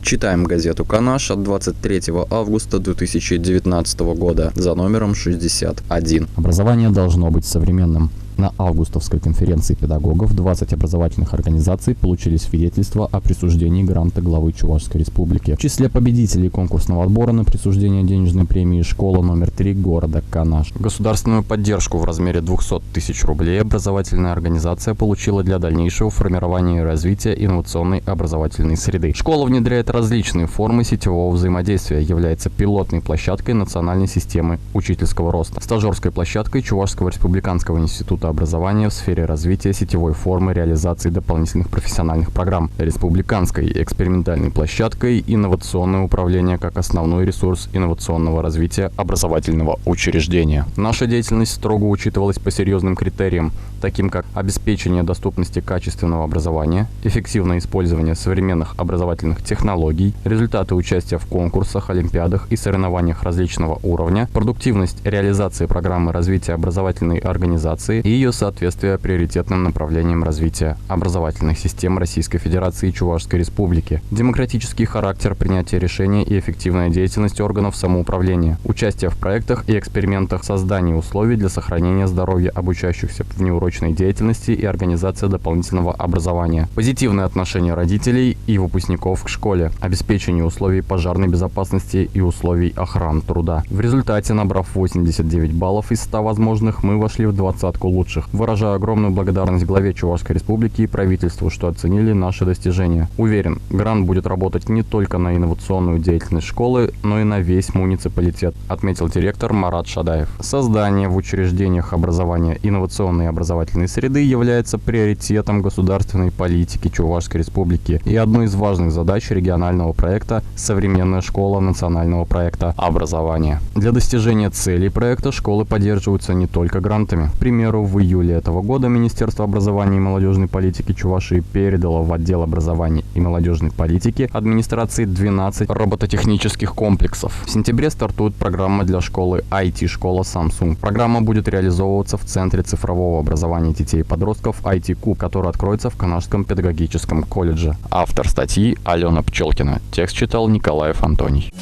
Читаем газету «Канаш» от 23 августа 2019 года за номером 61. Образование должно быть современным. На августовской конференции педагогов 20 образовательных организаций получили свидетельство о присуждении гранта главы Чувашской Республики. В числе победителей конкурсного отбора на присуждение денежной премии школа номер 3 города Канаш. Государственную поддержку в размере 200 тысяч рублей образовательная организация получила для дальнейшего формирования и развития инновационной образовательной среды. Школа внедряет различные формы сетевого взаимодействия, является пилотной площадкой национальной системы учительского роста, стажерской площадкой Чувашского республиканского института образования в сфере развития сетевой формы реализации дополнительных профессиональных программ, республиканской экспериментальной площадкой инновационное управление как основной ресурс инновационного развития образовательного учреждения. Наша деятельность строго учитывалась по серьезным критериям, таким как обеспечение доступности качественного образования, эффективное использование современных образовательных технологий, результаты участия в конкурсах, олимпиадах и соревнованиях различного уровня, продуктивность реализации программы развития образовательной организации и ее соответствие приоритетным направлениям развития образовательных систем Российской Федерации и Чувашской Республики, демократический характер принятия решений и эффективная деятельность органов самоуправления, участие в проектах и экспериментах, создание условий для сохранения здоровья обучающихся в неурочной деятельности и организация дополнительного образования, позитивное отношение родителей и выпускников к школе, обеспечение условий пожарной безопасности и условий охраны труда. В результате, набрав 89 баллов из 100 возможных, мы вошли в 20-ку лучших. Выражаю огромную благодарность главе Чувашской Республики и правительству, что оценили наши достижения. Уверен, грант будет работать не только на инновационную деятельность школы, но и на весь муниципалитет, отметил директор Марат Шадаев. Создание в учреждениях образования инновационной и образовательной среды является приоритетом государственной политики Чувашской Республики и одной из важных задач регионального проекта «Современная школа» национального проекта образования. Для достижения целей проекта школы поддерживаются не только грантами. К примеру, в июле этого года Министерство образования и молодежной политики Чувашии передало в отдел образования и молодежной политики администрации 12 робототехнических комплексов. В сентябре стартует программа для школы IT-школа Samsung. Программа будет реализовываться в Центре цифрового образования детей и подростков IT-Куб, который откроется в Канашском педагогическом колледже. Автор статьи Алена Пчелкина. Текст читал Николаев Антоний.